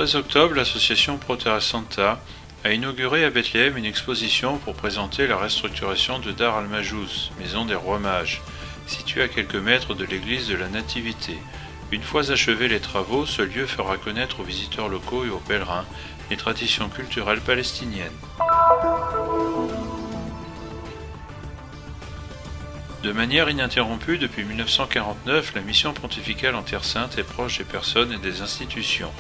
13 octobre, l'association Pro Terra Santa a inauguré à Bethléem une exposition pour présenter la restructuration de Dar al-Majous, maison des rois mages, située à quelques mètres de l'église de la Nativité. Une fois achevés les travaux, ce lieu fera connaître aux visiteurs locaux et aux pèlerins les traditions culturelles palestiniennes. De manière ininterrompue depuis 1949, la mission pontificale en Terre Sainte est proche des personnes et des institutions.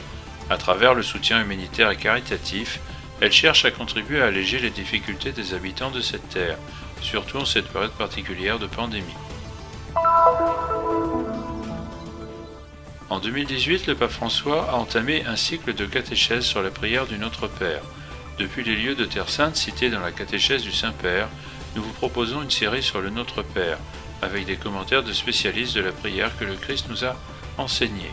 À travers le soutien humanitaire et caritatif, elle cherche à contribuer à alléger les difficultés des habitants de cette terre, surtout en cette période particulière de pandémie. En 2018, le pape François a entamé un cycle de catéchèse sur la prière du Notre Père. Depuis les lieux de Terre Sainte cités dans la catéchèse du Saint-Père, nous vous proposons une série sur le Notre Père, avec des commentaires de spécialistes de la prière que le Christ nous a enseignés.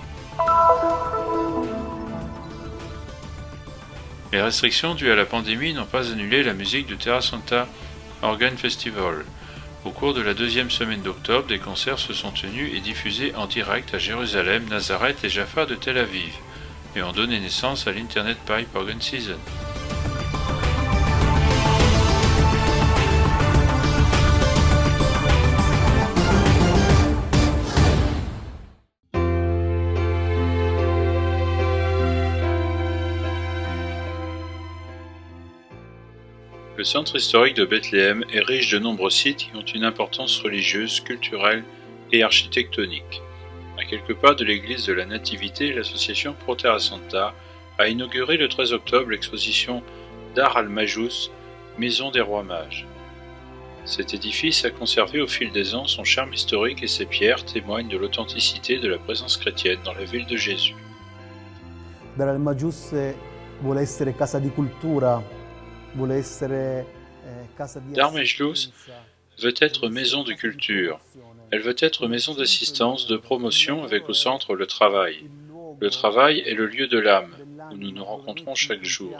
Les restrictions dues à la pandémie n'ont pas annulé la musique du Terra Santa Organ Festival. Au cours de la deuxième semaine d'octobre, des concerts se sont tenus et diffusés en direct à Jérusalem, Nazareth et Jaffa de Tel Aviv, et ont donné naissance à l'Internet Pipe Organ Season. Le centre historique de Bethléem est riche de nombreux sites qui ont une importance religieuse, culturelle et architectonique. À quelques pas de l'église de la Nativité, l'association Pro Terra Santa a inauguré le 13 octobre l'exposition Dar al-Majous, maison des rois mages. Cet édifice a conservé au fil des ans son charme historique et ses pierres témoignent de l'authenticité de la présence chrétienne dans la ville de Jésus. Dar al-Majous vuole essere casa di cultura. Dar Majous veut être maison de culture. Elle veut être maison d'assistance, de promotion avec au centre le travail. Le travail est le lieu de l'âme, où nous nous rencontrons chaque jour.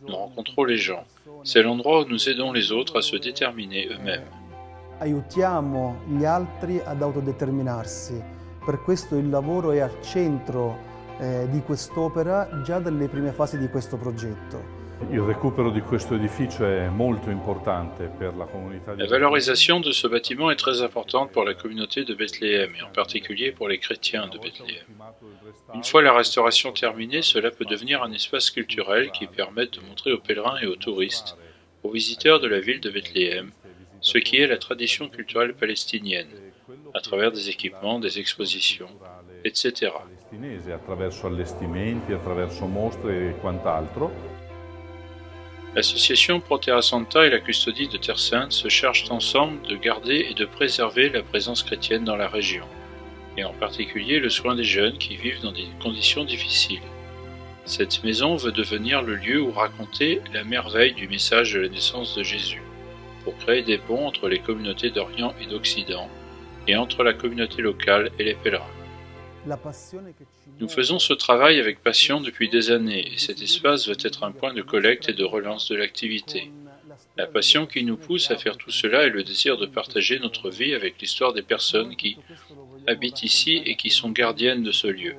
Nous rencontrons les gens. C'est l'endroit où nous aidons les autres à se déterminer eux-mêmes. Aiutiamo gli altri ad autodeterminarsi. Per questo il lavoro è al centro di quest'opera già dalle prime fasi di questo progetto. Il recupero di questo edificio è molto importante per la comunità. La valorisation de ce bâtiment est très importante pour la communauté de Bethléem et en particulier pour les chrétiens de Bethléem. Une fois la restauration terminée, cela peut devenir un espace culturel qui permette de montrer aux pèlerins et aux touristes, aux visiteurs de la ville de Bethléem, ce qui est la tradition culturelle palestinienne, à travers des équipements, des expositions, etc. Attraverso allestimenti, attraverso mostre e quant'altro. L'association Pro Terra Santa et la custodie de Terre Sainte se chargent ensemble de garder et de préserver la présence chrétienne dans la région, et en particulier le soin des jeunes qui vivent dans des conditions difficiles. Cette maison veut devenir le lieu où raconter la merveille du message de la naissance de Jésus, pour créer des ponts entre les communautés d'Orient et d'Occident, et entre la communauté locale et les pèlerins. Nous faisons ce travail avec passion depuis des années et cet espace doit être un point de collecte et de relance de l'activité. La passion qui nous pousse à faire tout cela est le désir de partager notre vie avec l'histoire des personnes qui habitent ici et qui sont gardiennes de ce lieu.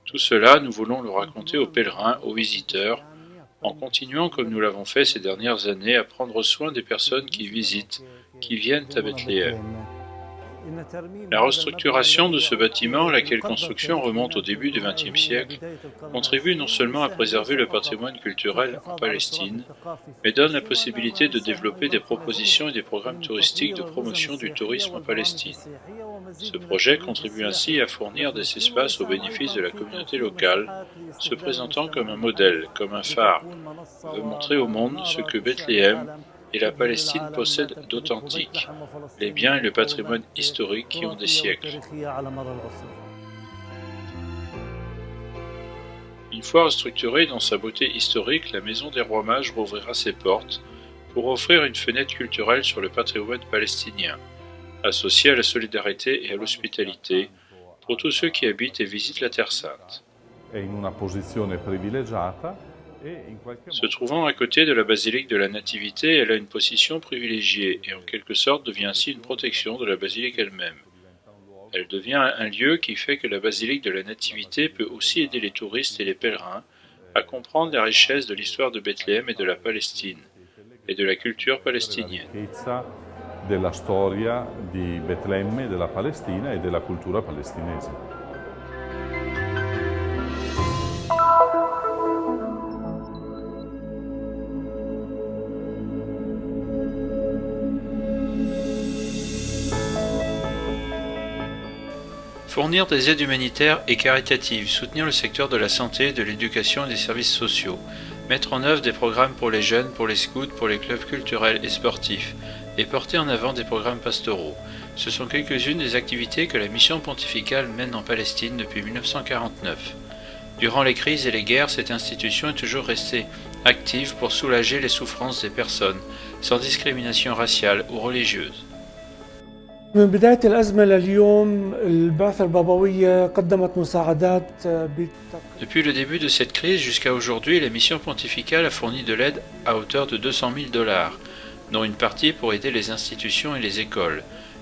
Tout cela, nous voulons le raconter aux pèlerins, aux visiteurs, en continuant comme nous l'avons fait ces dernières années à prendre soin des personnes qui visitent, qui viennent à Bethléem. La restructuration de ce bâtiment, laquelle construction remonte au début du XXe siècle, contribue non seulement à préserver le patrimoine culturel en Palestine, mais donne la possibilité de développer des propositions et des programmes touristiques de promotion du tourisme en Palestine. Ce projet contribue ainsi à fournir des espaces au bénéfice de la communauté locale, se présentant comme un modèle, comme un phare, veut montrer au monde ce que Bethléem et la Palestine possède d'authentique, les biens et le patrimoine historique qui ont des siècles. Une fois restructurée dans sa beauté historique, la Maison des Rois Mages rouvrira ses portes pour offrir une fenêtre culturelle sur le patrimoine palestinien, associée à la solidarité et à l'hospitalité pour tous ceux qui habitent et visitent la Terre Sainte. Se trouvant à côté de la basilique de la Nativité, elle a une position privilégiée et en quelque sorte devient ainsi une protection de la basilique elle-même. Elle devient un lieu qui fait que la basilique de la Nativité peut aussi aider les touristes et les pèlerins à comprendre les richesses de l'histoire de Bethléem et de la Palestine, et de la culture palestinienne. La ricchezza della storia di Betlemme, della Palestina e della cultura palestinese. Fournir des aides humanitaires et caritatives, soutenir le secteur de la santé, de l'éducation et des services sociaux, mettre en œuvre des programmes pour les jeunes, pour les scouts, pour les clubs culturels et sportifs, et porter en avant des programmes pastoraux. Ce sont quelques-unes des activités que la mission pontificale mène en Palestine depuis 1949. Durant les crises et les guerres, cette institution est toujours restée active pour soulager les souffrances des personnes, sans discrimination raciale ou religieuse. من بداية الأزمة لليوم البعثة البابوية قدمت مساعدات Depuis le début de cette crise jusqu'à aujourd'hui, la mission pontificale a fourni de l'aide à hauteur de $200 000, dont une partie pour aider les institutions et les écoles,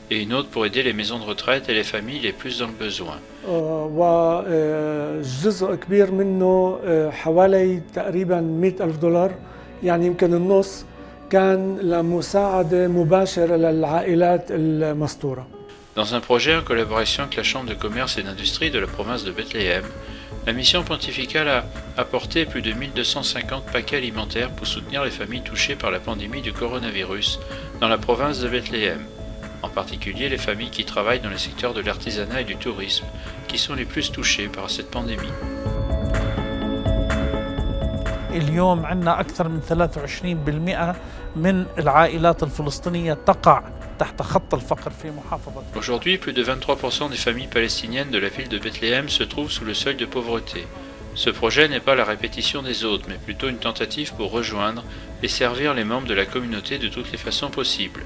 et une autre pour aider les maisons de retraite et les familles les plus dans le besoin. وجزء كبير منه حوالي تقريبا $100,000 يعني يمكن النص كان لمساعدة مباشرة للعائلات المستورة. Dans un projet en collaboration avec la Chambre de commerce et d'industrie de la province de Bethléem, la mission pontificale a apporté plus de 1250 paquets alimentaires pour soutenir les familles touchées par la pandémie du coronavirus dans la province de Bethléem, en particulier les familles qui travaillent dans les secteurs de l'artisanat et du tourisme, qui sont les plus touchées par cette pandémie. اليوم عندنا أكثر من 23% من العائلات الفلسطينية تقع تحت خط الفقر في محافظة. Aujourd'hui, plus de 23% des familles palestiniennes de la ville de Bethléem se trouvent sous le seuil de pauvreté. Ce projet n'est pas la répétition des autres, mais plutôt une tentative pour rejoindre et servir les membres de la communauté de toutes les façons possibles.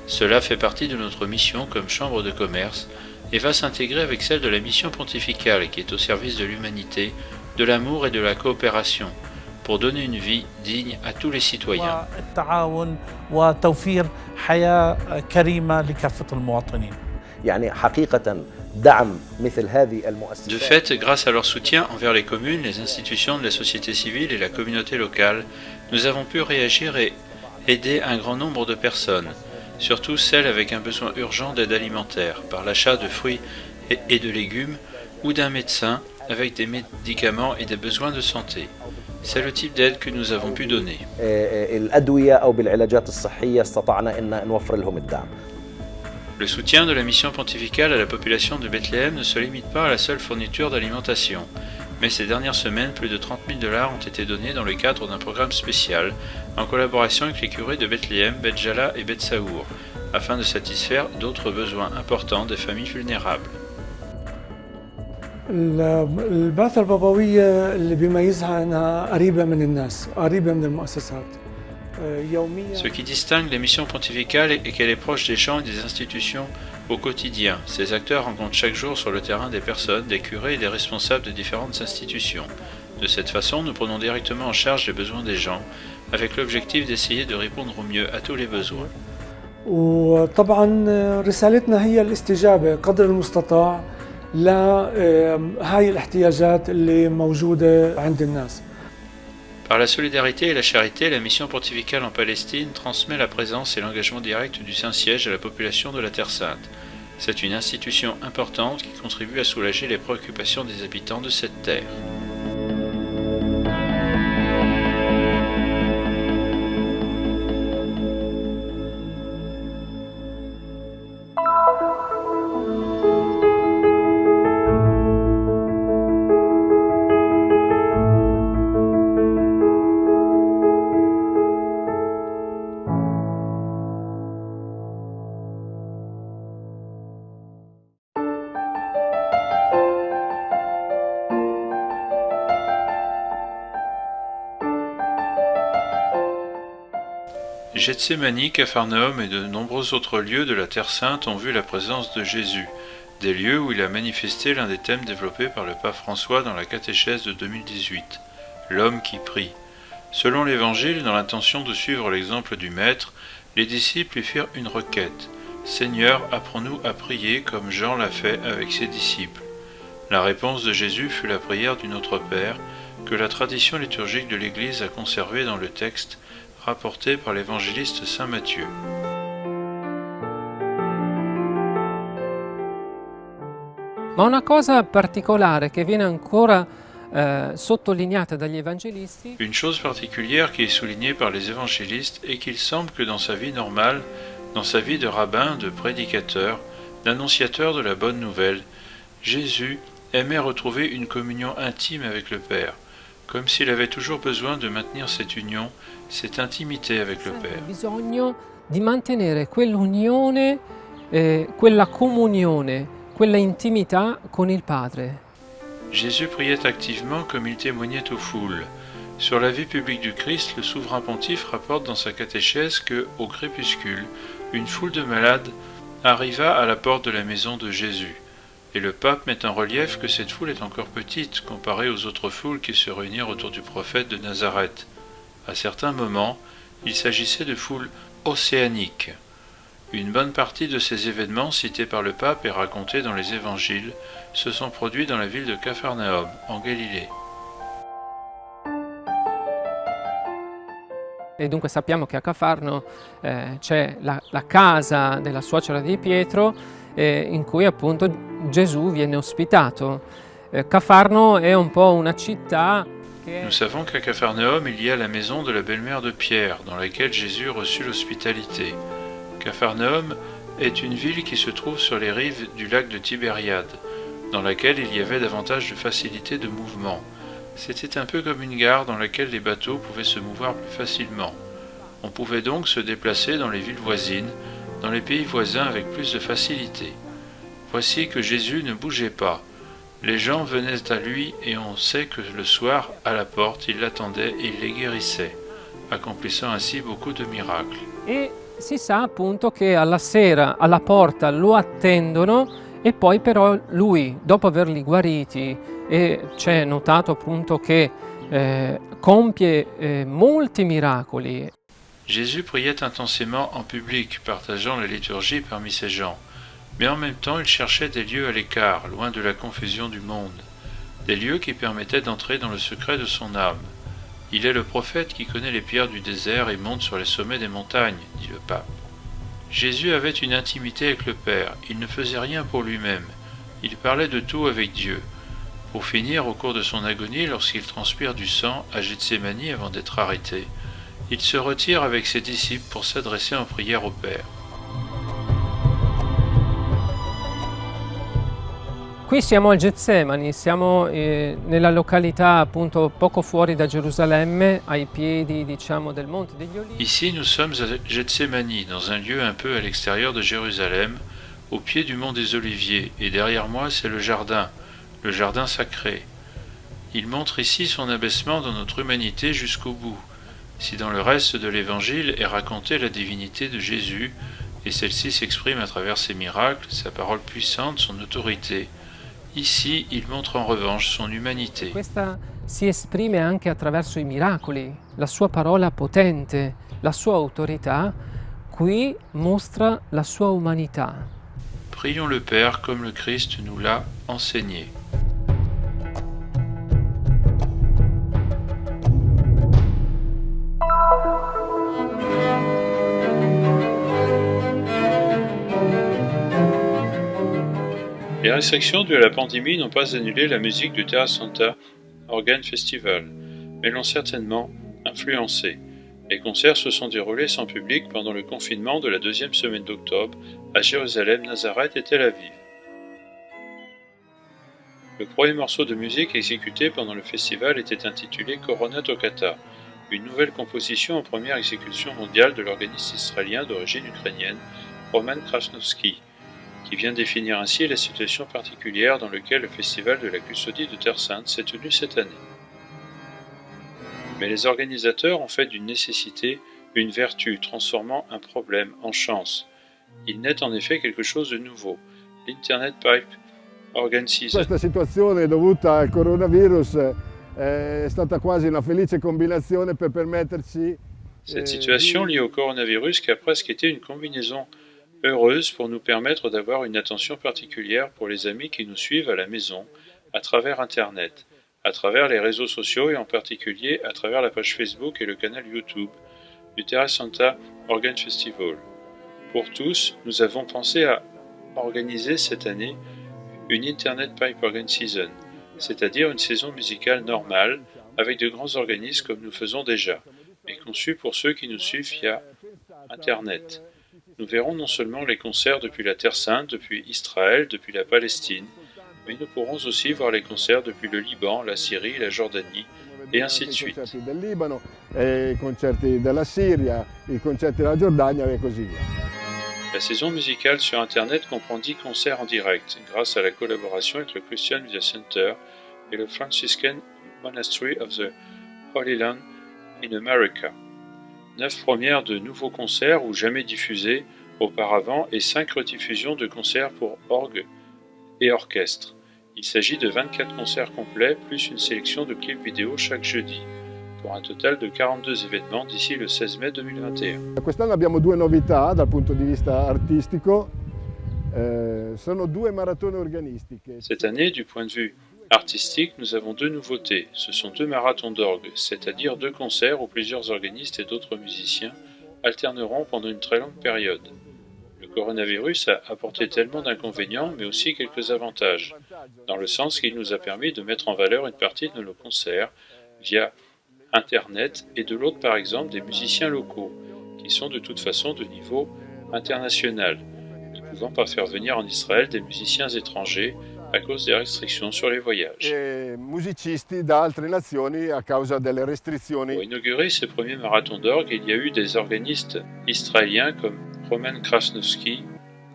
Cela fait partie de notre mission comme chambre de commerce et va s'intégrer avec celle de la mission pontificale qui est au service de l'humanité, de l'amour et de la coopération, pour donner une vie digne à tous les citoyens. والتعاون وتوفير حياة كريمة لكافة المواطنين. يعني حقيقة دعم مثل هذه المؤسسات. De fait, grâce à leur soutien envers les communes, les institutions de la société civile et la communauté locale, nous avons pu réagir et aider un grand nombre de personnes, surtout celles avec un besoin urgent d'aide alimentaire, par l'achat de fruits et de légumes, ou d'un médecin avec des médicaments et des besoins de santé. C'est le type d'aide que nous avons pu donner. الأدوية أو بالعلاجات الصحية استطعنا إن نوفر لهم الدعم. Le soutien de la mission pontificale à la population de Bethléem ne se limite pas à la seule fourniture d'alimentation, mais ces dernières semaines, plus de $30 000 ont été donnés dans le cadre d'un programme spécial, en collaboration avec les curés de Bethléem, Beth Jala et Beth Saour, afin de satisfaire d'autres besoins importants des familles vulnérables. البعثة البابوية اللي بيميزها أنها قريبة من الناس، قريبة من المؤسسات. Ce qui distingue les missions pontificales est qu'elle est proche des gens et des institutions au quotidien. Ces acteurs rencontrent chaque jour sur le terrain des personnes, des curés et des responsables de différentes institutions. De cette façon, nous prenons directement en charge les besoins des gens, avec l'objectif d'essayer de répondre au mieux à tous les besoins. وطبعا رسالتنا هي الاستجابة قدر المستطاع لهاي الاحتياجات اللي موجودة عند الناس. Par la solidarité et la charité, la mission pontificale en Palestine transmet la présence et l'engagement direct du Saint-Siège à la population de la Terre Sainte. C'est une institution importante qui contribue à soulager les préoccupations des habitants de cette terre. Gethsémani, Capharnaüm et de nombreux autres lieux de la Terre Sainte ont vu la présence de Jésus, des lieux où il a manifesté l'un des thèmes développés par le pape François dans la catéchèse de 2018, l'homme qui prie. Selon l'Évangile, dans l'intention de suivre l'exemple du Maître, les disciples lui firent une requête. « Seigneur, apprends-nous à prier comme Jean l'a fait avec ses disciples. » La réponse de Jésus fut la prière du Notre Père, que la tradition liturgique de l'Église a conservé dans le texte rapporté par l'évangéliste saint Matthieu. Ma una cosa particolare che viene ancora sottolineata dagli evangelisti. Une chose particulière qui est soulignée par les évangélistes est qu'il semble que dans sa vie normale, dans sa vie de rabbin, de prédicateur, d'annonciateur de la bonne nouvelle, Jésus aimait retrouver une communion intime avec le Père, comme s'il avait toujours besoin de maintenir cette union, cette intimité avec le Père. Bisogno di mantenere quell'unione, quella comunione, quella intimità con il Padre. Jésus priait activement comme il témoignait aux foules. Sur la vie publique du Christ, le souverain pontife rapporte dans sa catéchèse que, au crépuscule, une foule de malades arriva à la porte de la maison de Jésus. Et le pape met en relief que cette foule est encore petite comparée aux autres foules qui se réunirent autour du prophète de Nazareth. À certains moments, il s'agissait de foules océaniques. Une bonne partie de ces événements cités par le pape et racontés dans les évangiles se sont produits dans la ville de Capharnaüm, en Galilée. E dunque sappiamo che a Cafarno c'è la casa della suocera di Pietro in cui appunto Gesù viene ospitato. Cafarno è un po' una città che... Nous savons qu'à Capharnaüm, il y a la maison de la belle-mère de Pierre, dans laquelle Jésus reçut l'hospitalité. Capharnaüm est une ville qui se trouve sur les rives du lac de Tibériade, dans laquelle il y avait davantage de facilité de mouvement. C'était un peu comme une gare dans laquelle les bateaux pouvaient se mouvoir plus facilement. On pouvait donc se déplacer dans les villes voisines, dans les pays voisins avec plus de facilité. Voici que Jésus ne bougeait pas. Les gens venaient à lui et on sait que le soir, à la porte, il l'attendait et il les guérissait, accomplissant ainsi beaucoup de miracles. E si sa appunto che alla sera alla porta lo attendono e poi però lui, dopo averli guariti, e c'è notato appunto che compie molti miracoli. Jésus priait intensément en public, partageant la liturgie parmi ses gens. Mais en même temps, il cherchait des lieux à l'écart, loin de la confusion du monde, des lieux qui permettaient d'entrer dans le secret de son âme. Il est le prophète qui connaît les pierres du désert et monte sur les sommets des montagnes, dit le pape. Jésus avait une intimité avec le Père, il ne faisait rien pour lui-même, il parlait de tout avec Dieu. Pour finir, au cours de son agonie, lorsqu'il transpire du sang à Gethsémani avant d'être arrêté, il se retire avec ses disciples pour s'adresser en prière au Père. Qui siamo al Getsemani, siamo nella località appunto poco fuori da Gerusalemme, ai piedi diciamo del Monte degli Olivi. Ici, nous sommes à Gethsémani, dans un lieu un peu à l'extérieur de Jérusalem, au pied du mont des Oliviers, et derrière moi c'est le jardin sacré. Il montre ici son abaissement dans notre humanité jusqu'au bout. Si dans le reste de l'Évangile est racontée la divinité de Jésus, et celle-ci s'exprime à travers ses miracles, sa parole puissante, son autorité, ici il montre en revanche son humanité. Questa si esprime anche attraverso i miracoli, la sua parola potente, la sua autorità, qui mostra la sua umanità. Prions le Père comme le Christ nous l'a enseigné. Les restrictions dues à la pandémie n'ont pas annulé la musique du Terra Santa Organ Festival, mais l'ont certainement influencé. Les concerts se sont déroulés sans public pendant le confinement de la deuxième semaine d'octobre à Jérusalem, Nazareth et Tel Aviv. Le premier morceau de musique exécuté pendant le festival était intitulé Corona Toccata, une nouvelle composition en première exécution mondiale de l'organiste israélien d'origine ukrainienne Roman Krasnovski, qui vient définir ainsi la situation particulière dans laquelle le festival de la Custodie de Terre Sainte s'est tenu cette année. Mais les organisateurs ont fait d'une nécessité une vertu, transformant un problème en chance. Il naît en effet quelque chose de nouveau, l'Internet Pipe Organ Season. Questa situazione dovuta al coronavirus è stata quasi una felice combinazione per permetterci. Cette situation liée au coronavirus qui a presque été une combinaison heureuse pour nous permettre d'avoir une attention particulière pour les amis qui nous suivent à la maison à travers Internet, à travers les réseaux sociaux et en particulier à travers la page Facebook et le canal YouTube du Terra Santa Organ Festival. Pour tous, nous avons pensé à organiser cette année une Internet Pipe Organ Season, c'est-à-dire une saison musicale normale avec de grands organismes comme nous faisons déjà, mais conçue pour ceux qui nous suivent via Internet. Nous verrons non seulement les concerts depuis la Terre Sainte, depuis Israël, depuis la Palestine, mais nous pourrons aussi voir les concerts depuis le Liban, la Syrie, la Jordanie, et ainsi de suite. I concerti del Libano, i concerti della Siria, i concerti della Giordania e così via. La saison musicale sur Internet comprend 10 concerts en direct, grâce à la collaboration avec le Christian Media Center et le Franciscan Monastery of the Holy Land in America. 9 premières de nouveaux concerts ou jamais diffusés auparavant et 5 rediffusions de concerts pour orgue et orchestre. Il s'agit de 24 concerts complets plus une sélection de clips vidéo chaque jeudi, pour un total de 42 événements d'ici le 16 mai 2021. Quest'anno abbiamo due novità dal punto di vista artistico, sono due maratone organistiche. Cette année, du point de vue artistique, nous avons 2 nouveautés. Ce sont 2 marathons d'orgue, c'est-à-dire 2 concerts où plusieurs organistes et d'autres musiciens alterneront pendant une très longue période. Le coronavirus a apporté tellement d'inconvénients, mais aussi quelques avantages, dans le sens qu'il nous a permis de mettre en valeur une partie de nos concerts via Internet et de l'autre par exemple des musiciens locaux, qui sont de toute façon de niveau international, ne pouvant pas faire venir en Israël des musiciens étrangers à cause des restrictions sur les voyages. E musicisti da altre nazioni a causa delle restrizioni. Pour inaugurer ces premiers marathons d'orgue, il y a eu des organistes israéliens comme Roman Krasnowski,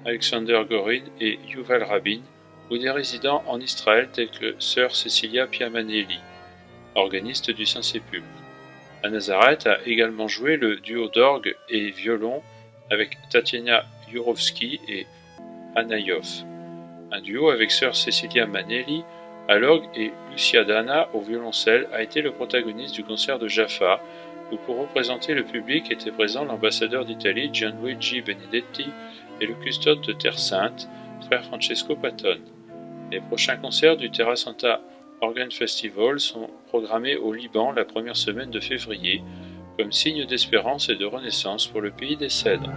Alexander Gorin et Yuval Rabin, ou des résidents en Israël tels que Sœur Cecilia Piamanelli, organiste du Saint-Sépulcre. À Nazareth a également joué le duo d'orgue et violon avec Tatiana Yurovsky et Anayov. Un duo avec Sœur Cecilia Manelli à l'orgue et Lucia Dana au violoncelle a été le protagoniste du concert de Jaffa, où pour représenter le public étaient présents l'ambassadeur d'Italie Gianluigi Benedetti et le custode de Terre Sainte, frère Francesco Patton. Les prochains concerts du Terra Santa Organ Festival sont programmés au Liban la première semaine de février, comme signe d'espérance et de renaissance pour le pays des cèdres.